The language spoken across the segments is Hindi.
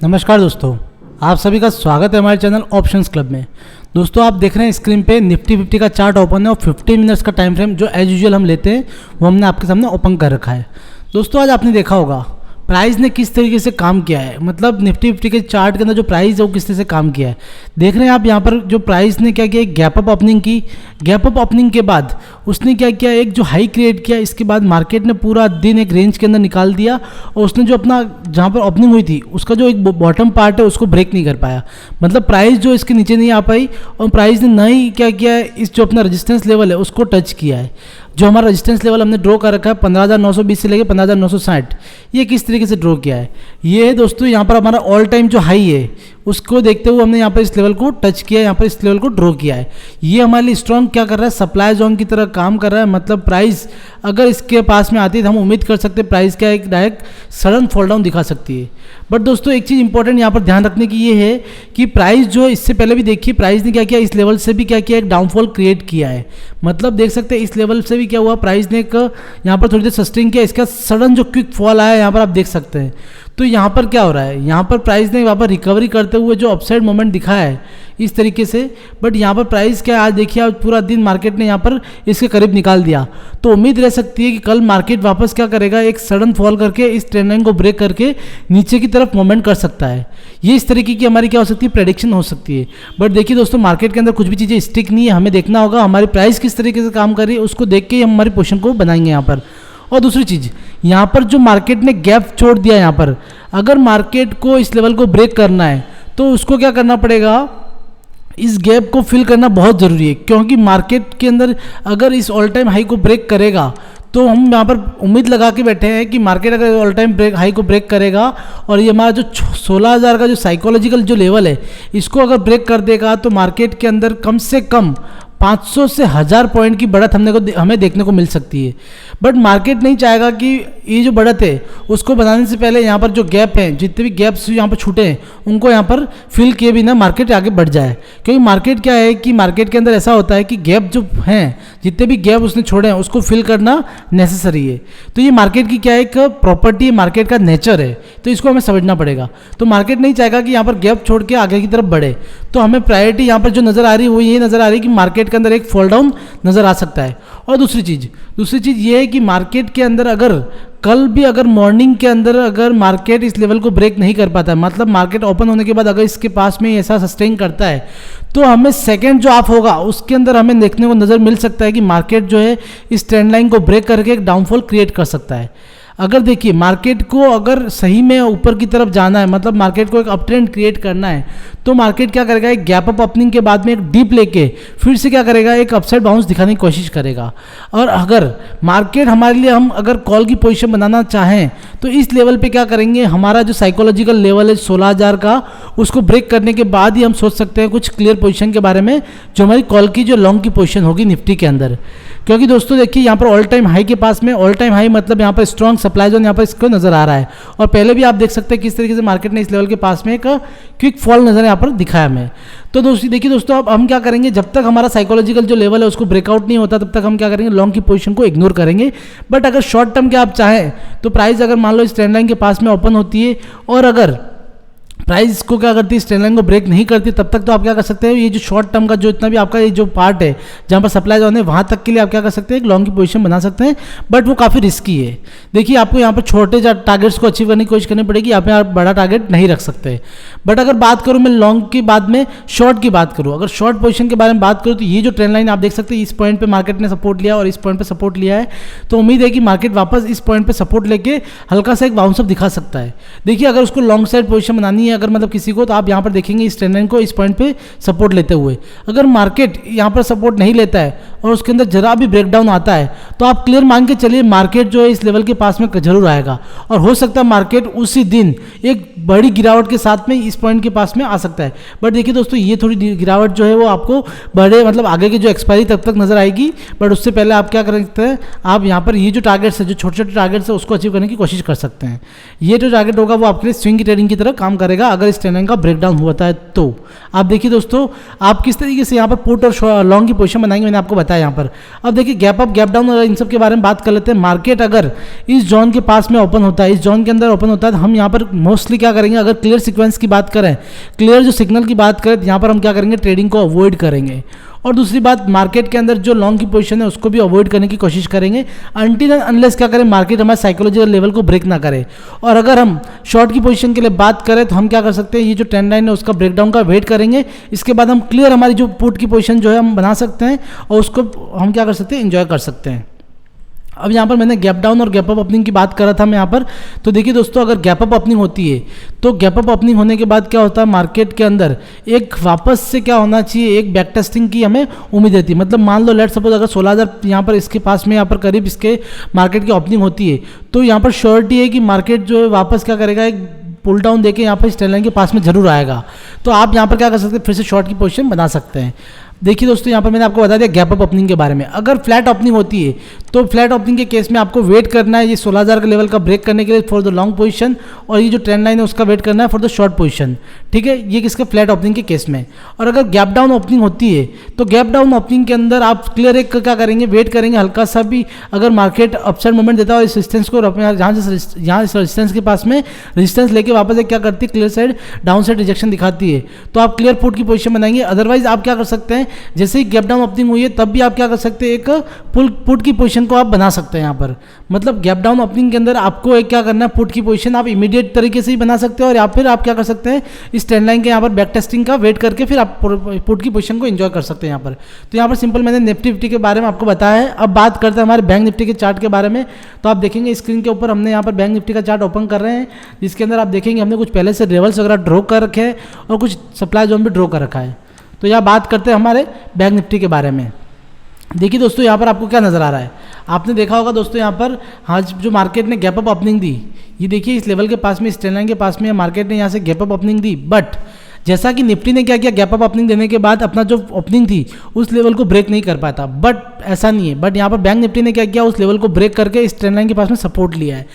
नमस्कार दोस्तों, आप सभी का स्वागत है हमारे चैनल ऑप्शंस क्लब में। दोस्तों, आप देख रहे हैं स्क्रीन पे निफ्टी 50 का चार्ट ओपन है और 15 मिनट्स का टाइम फ्रेम जो एज यूजुअल हम लेते हैं वो हमने आपके सामने ओपन कर रखा है। दोस्तों, आज आपने देखा होगा प्राइस ने किस तरीके से काम किया है, मतलब निफ्टी 50 के चार्ट के अंदर जो प्राइस है वो किस तरह से काम किया है। देख रहे हैं आप यहाँ पर जो प्राइस ने क्या किया, एक गैप अप ओपनिंग की। गैप अप ओपनिंग के बाद उसने क्या किया, एक जो हाई क्रिएट किया। इसके बाद मार्केट ने पूरा दिन एक रेंज के अंदर निकाल दिया और उसने जो अपना जहाँ पर ओपनिंग हुई थी उसका जो एक बॉटम पार्ट है उसको ब्रेक नहीं कर पाया। मतलब प्राइस जो इसके नीचे नहीं आ पाई और प्राइस ने ना ही क्या किया है, इस जो अपना रेजिस्टेंस लेवल है उसको टच किया है। जो हमारा रेजिस्टेंस लेवल हमने ड्रॉ कर रखा है 15,920 से लेकर 15,960, ये किस तरीके से ड्रॉ किया है। ये है दोस्तों यहाँ पर हमारा ऑल टाइम जो हाई है उसको देखते हुए हमने यहाँ पर इस लेवल को टच किया है, यहाँ पर इस लेवल को ड्रॉ किया है। ये हमारे लिए स्ट्रॉन्ग क्या कर रहा है, सप्लाई जोन की तरह काम कर रहा है। मतलब प्राइस अगर इसके पास में आती है तो हम उम्मीद कर सकते हैं प्राइस का एक डायरेक्ट सडन फॉल डाउन दिखा सकती है। बट दोस्तों, एक चीज़ इंपॉर्टेंट यहाँ पर ध्यान रखने की ये है कि प्राइस जो इससे पहले भी देखिए प्राइस ने क्या किया, इस लेवल से भी क्या किया, एक डाउनफॉल क्रिएट किया है। मतलब देख सकते हैं इस लेवल से भी क्या हुआ, प्राइस ने एक यहाँ पर थोड़ी देर सस्टेन किया, इसका सडन जो क्विक फॉल आया यहाँ पर आप देख सकते हैं। तो यहाँ पर क्या हो रहा है, यहाँ पर प्राइस ने वहाँ पर रिकवरी करते हुए जो अपसाइड मोमेंट दिखाया है इस तरीके से। बट यहाँ पर प्राइस क्या आज देखिए, आज पूरा दिन मार्केट ने यहाँ पर इसके करीब निकाल दिया। तो उम्मीद रह सकती है कि कल मार्केट वापस क्या करेगा, एक सडन फॉल करके इस ट्रेंड लाइन को ब्रेक करके नीचे की तरफ मूवमेंट कर सकता है। ये इस तरीके की हमारी क्या हो सकती है, प्रेडिक्शन हो सकती है। बट देखिए दोस्तों, मार्केट के अंदर कुछ भी चीज़ें स्टिक नहीं है, हमें देखना होगा हमारी प्राइस किस तरीके से काम कर रही है, उसको देख के ही हम हमारी पोजीशन को बनाएंगे यहाँ पर। और दूसरी चीज़, यहाँ पर जो मार्केट ने गैप छोड़ दिया, यहाँ पर अगर मार्केट को इस लेवल को ब्रेक करना है तो उसको क्या करना पड़ेगा, इस गैप को फिल करना बहुत ज़रूरी है। क्योंकि मार्केट के अंदर अगर इस ऑल टाइम हाई को ब्रेक करेगा तो हम यहाँ पर उम्मीद लगा के बैठे हैं कि मार्केट अगर ऑल टाइम ब्रेक हाई को ब्रेक करेगा और ये हमारा जो 16,000 का जो साइकोलॉजिकल जो लेवल है इसको अगर ब्रेक कर देगा तो मार्केट के अंदर कम से कम 500 से 1000 पॉइंट की बढ़त हमें देखने को मिल सकती है। बट मार्केट नहीं चाहेगा कि ये जो बढ़त है उसको बनाने से पहले यहाँ पर जो गैप है, जितने भी गैप्स यहाँ पर छूटे हैं उनको यहाँ पर फिल किए बिना मार्केट आगे बढ़ जाए। क्योंकि मार्केट क्या है कि मार्केट के अंदर ऐसा होता है कि गैप जो हैं, जितने भी गैप उसने छोड़े हैं उसको फिल करना नेसेसरी है। तो ये मार्केट की क्या है, एक प्रॉपर्टी है, मार्केट का नेचर है, तो इसको हमें समझना पड़ेगा। तो मार्केट नहीं चाहेगा कि यहाँ पर गैप छोड़ के आगे की तरफ बढ़े। तो हमें प्रायोरिटी यहाँ पर जो नज़र आ रही है वो ये नज़र आ रही है कि मार्केट के अंदर एक फॉल डाउन नज़र आ सकता है। और दूसरी चीज़ ये है कि मार्केट के अंदर अगर कल भी अगर मॉर्निंग के अंदर अगर मार्केट इस लेवल को ब्रेक नहीं कर पाता है, मतलब मार्केट ओपन होने के बाद अगर इसके पास में ऐसा सस्टेन करता है तो हमें सेकंड जो ऑफ होगा उसके अंदर हमें देखने को नज़र मिल सकता है कि मार्केट जो है इस ट्रेंड लाइन को ब्रेक करके एक डाउनफॉल क्रिएट कर सकता है। अगर देखिए मार्केट को अगर सही में ऊपर की तरफ जाना है, मतलब मार्केट को एक अप ट्रेंड क्रिएट करना है, तो मार्केट क्या करेगा, एक गैप अप ओपनिंग के बाद में एक डीप लेके फिर से क्या करेगा, एक अपसाइड बाउंस दिखाने की कोशिश करेगा। और अगर मार्केट हमारे लिए हम अगर कॉल की पोजीशन बनाना चाहें तो इस लेवल पे क्या करेंगे, हमारा जो साइकोलॉजिकल लेवल है 16,000 का उसको ब्रेक करने के बाद ही हम सोच सकते हैं कुछ क्लियर पोजीशन के बारे में, जो हमारी कॉल की जो लॉन्ग की पोजीशन होगी निफ्टी के अंदर। क्योंकि दोस्तों देखिए यहाँ पर ऑल टाइम हाई के पास में, ऑल टाइम हाई मतलब यहाँ पर स्ट्रॉन्ग सप्लाई जोन यहाँ पर इसको नजर आ रहा है। और पहले भी आप देख सकते हैं किस तरीके से मार्केट ने इस लेवल के पास में एक क्विक फॉल नजर यहाँ पर दिखाया हमें। तो देखिए दोस्तों, अब हम क्या करेंगे, जब तक हमारा साइकोलॉजिकल जो लेवल है उसको ब्रेकआउट नहीं होता तब तक हम क्या करेंगे, लॉन्ग की पोजीशन को इग्नोर करेंगे। बट अगर शॉर्ट टर्म के आप चाहें तो प्राइस अगर मान लो इस ट्रेंड लाइन के पास में ओपन होती है और अगर प्राइस को क्या करती है, इस ट्रेंड लाइन को ब्रेक नहीं करती, तब तक तो आप क्या कर सकते हैं, ये जो शॉर्ट टर्म का जो इतना भी आपका ये जो पार्ट है जहाँ पर सप्लाई जोन है वहाँ तक के लिए आप क्या कर सकते हैं, एक लॉन्ग की पोजीशन बना सकते हैं। बट वो काफ़ी रिस्की है। देखिए आपको यहाँ पर छोटे टारगेट्स को अचीव करने की कोशिश करनी पड़ेगी, यहाँ पे आप बड़ा टारगेट नहीं रख सकते। बट अगर बात करूँ मैं लॉन्ग की बाद में शॉर्ट की बात करूँ, अगर शॉर्ट पोजीशन के बारे में बात करूँ तो ये जो ट्रेंड लाइन आप देख सकते हैं, इस पॉइंट पर मार्केट ने सपोर्ट लिया और इस पॉइंट पर सपोर्ट लिया है। तो उम्मीद है कि मार्केट वापस इस पॉइंट पर सपोर्ट लेके हल्का सा एक बाउंस अप दिखा सकता है। देखिए अगर उसको लॉन्ग साइड पोजीशन बनानी है, अगर मतलब किसी को, तो आप यहाँ पर देखेंगे इस ट्रेंड लाइन को इस पॉइंट पे सपोर्ट लेते हुए। अगर मार्केट यहाँ पर सपोर्ट नहीं लेता है और उसके अंदर जरा भी ब्रेकडाउन आता है तो आप क्लियर मान के चलिए मार्केट जो है इस लेवल के पास में जरूर आएगा और हो सकता है मार्केट उसी दिन एक बड़ी गिरावट के साथ में इस पॉइंट के पास में आ सकता है। बट देखिए दोस्तों, ये थोड़ी गिरावट जो है वो आपको बड़े मतलब आगे की जो एक्सपायरी तब तक नजर आएगी। बट उससे पहले आप क्या कर सकते हैं, आप यहाँ पर ये जो टारगेट्स है, जो छोटे छोटे टारगेट्स है उसको अचीव करने की कोशिश कर सकते हैं। ये जो टारगेट होगा वो आपके लिए स्विंग ट्रेडिंग की तरह काम करेगा अगर इस ट्रेंड लाइन का ब्रेकडाउन होता है तो। आप देखिए दोस्तों, आप किस तरीके से यहाँ पर पुट और लॉन्ग की पोजीशन बनाएंगे, मैंने आपको बताया यहाँ पर। अब देखिए gap up gap down in सब के बारे में बात कर लेते हैं। मार्केट अगर इस जोन के पास में ओपन होता है, इस जोन के अंदर ओपन होता है, तो हम यहाँ पर मोस्टली क्या करेंगे, अगर क्लियर सीक्वेंस की बात करें, क्लियर जो सिग्नल की बात करें, तो यहाँ पर हम क्या करेंगे, ट्रेडिंग को अवॉइड करेंगे। और दूसरी बात, मार्केट के अंदर जो लॉन्ग की पोजीशन है उसको भी अवॉइड करने की कोशिश करेंगे अनटिल एंड अनलेस क्या करें, मार्केट हमारे साइकोलॉजिकल लेवल को ब्रेक ना करे। और अगर हम शॉर्ट की पोजीशन के लिए बात करें तो हम क्या कर सकते हैं, ये जो ट्रेंड लाइन है उसका ब्रेकडाउन का वेट करेंगे। इसके बाद हम क्लियर हमारी जो पुट की पोजीशन जो है हम बना सकते हैं और उसको हम क्या कर सकते हैं, एंजॉय कर सकते हैं। अब यहाँ पर मैंने गैप डाउन और गैप अप ओपनिंग की बात कर रहा था मैं यहाँ पर। तो देखिए दोस्तों, अगर गैप अप ओपनिंग होती है तो गैप अप ओपनिंग होने के बाद क्या होता है, मार्केट के अंदर एक वापस से क्या होना चाहिए, एक बैक टेस्टिंग की हमें उम्मीद रहती है। मतलब मान लो लेट सपोज अगर 16,000 यहाँ पर इसके पास में यहाँ पर करीब इसके मार्केट की ओपनिंग होती है, तो यहाँ पर श्योरिटी है कि मार्केट जो है वापस क्या करेगा, एक पुल डाउन देके यहाँ पर इस ट्रेंड लाइन के पास में जरूर आएगा। तो आप यहाँ पर क्या कर सकते हैं, फिर से शॉर्ट की पोजीशन बना सकते हैं। देखिए दोस्तों, यहाँ पर मैंने आपको बता दिया गैप अप ओपनिंग के बारे में। अगर फ्लैट ओपनिंग होती है तो फ्लैट ओपनिंग के केस में आपको वेट करना है ये 16,000 के लेवल का ब्रेक करने के लिए फॉर द लॉन्ग पोजीशन, और ये जो ट्रेंड लाइन है उसका वेट करना है फॉर द शॉर्ट पोजीशन। ठीक है, ये किसका, फ्लैट ओपनिंग के केस में। और अगर गैप डाउन ओपनिंग होती है तो गैप डाउन ओपनिंग के अंदर आप क्लियर एक क्या करेंगे, वेट करेंगे हल्का सा भी, अगर मार्केट अपसाइड मूवमेंट देता है और इस रेजिस्टेंस को यहाँ इस रेजिस्टेंस के पास में रेजिस्टेंस लेके वापस एक क्या करती है, clear side down side rejection दिखाती है, तो आप क्लियर पुट की पोजीशन बनाएंगे। अदरवाइज आप क्या कर सकते हैं, जैसे ही गैप डाउन ओपनिंग हुई है तब भी आप क्या कर सकते हैं, एक पुट की पोजीशन को आप बना सकते हैं यहाँ पर। मतलब गैप डाउन ओपनिंग के अंदर आपको एक क्या करना है, पुट की पोजीशन आप इमीडिएट तरीके से ही बना सकते हैं, और या फिर आप क्या कर सकते हैं, इस ट्रेंड लाइन के यहाँ पर बैक टेस्टिंग का वेट करके फिर आप पुट की पोजीशन को एंजॉय कर सकते हैं यहाँ पर। तो यहाँ पर सिंपल मैंने निफ्टी 50 के बारे में आपको बताया है। अब बात करते हैं हमारे बैंक निफ्टी के चार्ट के बारे में। तो आप देखेंगे स्क्रीन के ऊपर हमने यहाँ पर बैंक निफ्टी का चार्ट ओपन कर रहे हैं, जिसके अंदर आप देखेंगे हमने कुछ पहले से लेवल्स वगैरह ड्रॉ कर रखे हैं और कुछ सप्लाई जोन भी ड्रॉ कर रखा है। तो यहाँ बात करते हैं हमारे बैंक निफ्टी के बारे में। देखिए दोस्तों, यहाँ पर आपको क्या नज़र आ रहा है, आपने देखा होगा दोस्तों, यहाँ पर आज जो मार्केट ने गैप अप ओपनिंग दी, ये देखिए इस लेवल के पास में, इस ट्रेंड लाइन के पास में मार्केट ने यहाँ से gap up opening the. But जैसा कि निफ्टी ने क्या किया, गैप अप ओपनिंग देने के बाद अपना जो ओपनिंग थी उस लेवल को ब्रेक नहीं कर पाया था। बट ऐसा नहीं है, बट यहाँ पर बैंक निफ्टी ने क्या किया, उस लेवल को ब्रेक करके इस ट्रेंड लाइन के पास में सपोर्ट लिया है।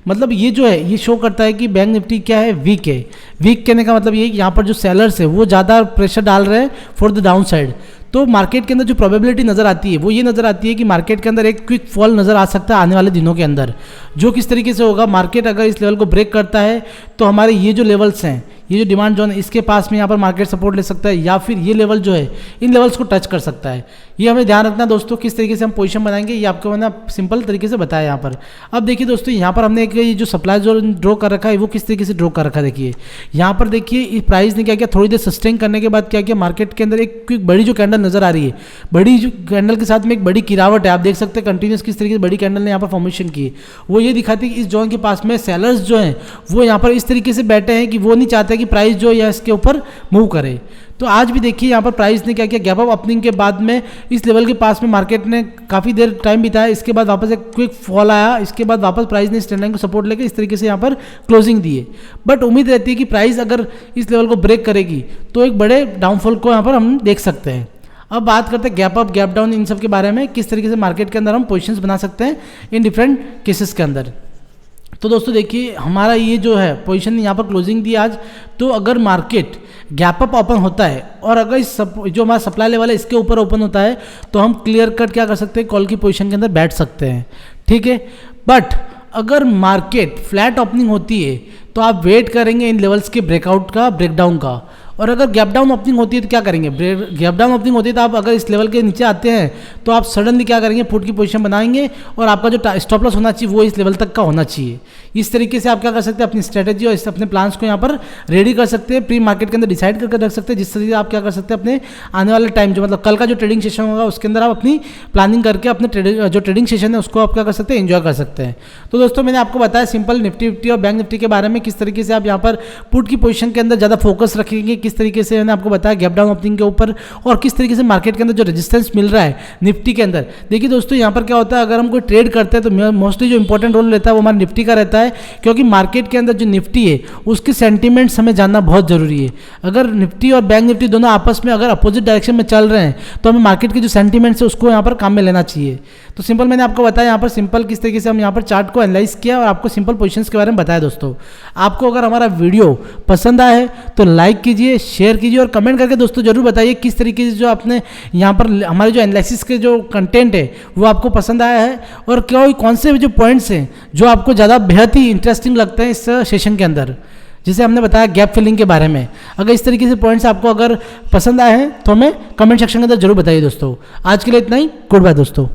मतलब ये जो है ये शो करता है कि बैंक निफ्टी क्या है, वीक है। वीक कहने का मतलब ये कि यहाँ पर जो सेलर्स है वो ज़्यादा प्रेशर डाल रहे हैं फॉर द डाउन साइड। तो मार्केट के अंदर जो प्रोबेबिलिटी नज़र आती है वो ये नज़र आती है कि मार्केट के अंदर एक क्विक फॉल नज़र आ सकता है आने वाले दिनों के अंदर। जो किस तरीके से होगा, मार्केट अगर इस लेवल को ब्रेक करता है तो हमारे ये जो लेवल्स हैं, ये जो डिमांड जोन है, इसके पास में यहाँ पर मार्केट सपोर्ट ले सकता है, या फिर ये लेवल जो है इन लेवल्स को टच कर सकता है। ये हमें ध्यान रखना दोस्तों, किस तरीके से हम पोजीशन बनाएंगे ये आपको मैंने सिंपल तरीके से बताया यहाँ पर। अब देखिए दोस्तों, यहाँ पर हमने एक ये जो सप्लाई जोन ड्रॉ कर रखा है वो किस तरीके से ड्रॉ कर रखा है। देखिए यहाँ पर देखिए प्राइस ने क्या किया, थोड़ी देर सस्टेन करने के बाद क्या किया, मार्केट के अंदर एक बड़ी जो कैंडल नजर आ रही है, बड़ी जो कैंडल के साथ में एक बड़ी गिरावट है, आप देख सकते हैं कंटिन्यूस किस तरीके से बड़ी कैंडल ने यहाँ पर फॉर्मेशन की। वो ये दिखाती है कि इस जोन के पास में सेलर्स जो हैं वो यहाँ पर इस तरीके से बैठे हैं कि वो नहीं चाहते कि प्राइस जो है इसके ऊपर मूव करे। तो आज भी देखिए यहाँ पर प्राइस ने क्या किया, गैप अप ओपनिंग के बाद में इस लेवल के पास में मार्केट ने काफ़ी देर टाइम बिताया, इसके बाद वापस एक क्विक फॉल आया, इसके बाद वापस प्राइस ने इस ट्रेंड लाइन को सपोर्ट लेकर इस तरीके से यहाँ पर क्लोजिंग दी है। बट उम्मीद रहती है कि प्राइस अगर इस लेवल को ब्रेक करेगी तो एक बड़े डाउनफॉल को यहाँ पर हम देख सकते हैं। अब बात करते हैं gap up gap down in सब के बारे में, किस तरीके से मार्केट के अंदर हम पोजीशंस बना सकते हैं इन डिफरेंट केसेस के अंदर। तो दोस्तों देखिए हमारा ये जो है पोजीशन यहाँ पर क्लोजिंग दी आज। तो अगर मार्केट गैप अप ओपन होता है और अगर इस जो हमारा सप्लाई लेवल है इसके ऊपर ओपन होता है तो हम क्लियर कट क्या कर सकते हैं, कॉल की पोजीशन के अंदर बैठ सकते हैं। ठीक है, बट अगर मार्केट फ्लैट ओपनिंग होती है तो आप वेट करेंगे इन लेवल्स के ब्रेकआउट का, ब्रेकडाउन का। और अगर गैप डाउन ओपनिंग होती है तो क्या करेंगे, गैप डाउन ओपनिंग होती है तो आप अगर इस लेवल के नीचे आते हैं तो आप सडनली क्या करेंगे, पुट की पोजीशन बनाएंगे और आपका जो स्टॉप लॉस होना चाहिए वो इस लेवल तक का होना चाहिए। इस तरीके से आप क्या कर सकते हैं, अपनी स्ट्रेटेजी और अपने प्लान्स को यहाँ पर रेडी कर सकते हैं, प्री मार्केट के अंदर डिसाइड करके रख सकते हैं, जिस तरीके से आप क्या कर सकते हैं अपने आने वाले टाइम जो मतलब कल का जो ट्रेडिंग सेशन होगा उसके अंदर आप अपनी प्लानिंग करके अपने जो ट्रेडिंग सेशन है उसको आप क्या कर सकते हैं, एंजॉय कर सकते हैं। तो दोस्तों मैंने आपको बताया सिंपल निफ्टी 50 और बैंक निफ्टी के बारे में, किस तरीके से आप यहाँ पर पुट की पोजीशन के अंदर ज़्यादा फोकस रखेंगे, किस तरीके से मैंने आपको बताया गैप डाउन ओपनिंग के ऊपर, और किस तरीके से मार्केट के अंदर जो रेजिस्टेंस मिल रहा है निफ्टी के अंदर। देखिए दोस्तों यहाँ पर क्या होता है, अगर हम कोई ट्रेड करते हैं तो मोस्टली जो इंपॉर्टेंट रोल रहता है वो हमारा निफ्टी का रहता है, क्योंकि मार्केट के अंदर जो निफ्टी है उसके सेंटीमेंट्स हमें जानना बहुत जरूरी है। अगर निफ्टी और बैंक निफ्टी दोनों आपस में अगर अपोजिट डायरेक्शन में चल रहे हैं तो हमें मार्केट के जो सेंटीमेंट्स है उसको यहाँ पर काम में लेना चाहिए। तो सिंपल मैंने आपको बताया यहाँ पर सिंपल किस तरीके से हम यहाँ पर चार्ट को एनालाइज किया और आपको सिंपल पोजीशंस के बारे में बताया। दोस्तों आपको अगर हमारा वीडियो पसंद आया है तो लाइक कीजिए, शेयर कीजिए और कमेंट करके दोस्तों जरूर बताइए किस तरीके से जो आपने यहाँ पर हमारे जो एनालिसिस के जो कंटेंट है वो आपको पसंद आया है और कौन से जो पॉइंट्स हैं जो आपको ज़्यादा बेहद ही इंटरेस्टिंग लगते हैं इस सेशन के अंदर, जिसे हमने बताया गैप फिलिंग के बारे में। अगर इस तरीके से पॉइंट्स आपको अगर पसंद आए हैं तो हमें कमेंट सेक्शन के अंदर जरूर बताइए। दोस्तों आज के लिए इतना ही, गुड बाय दोस्तों।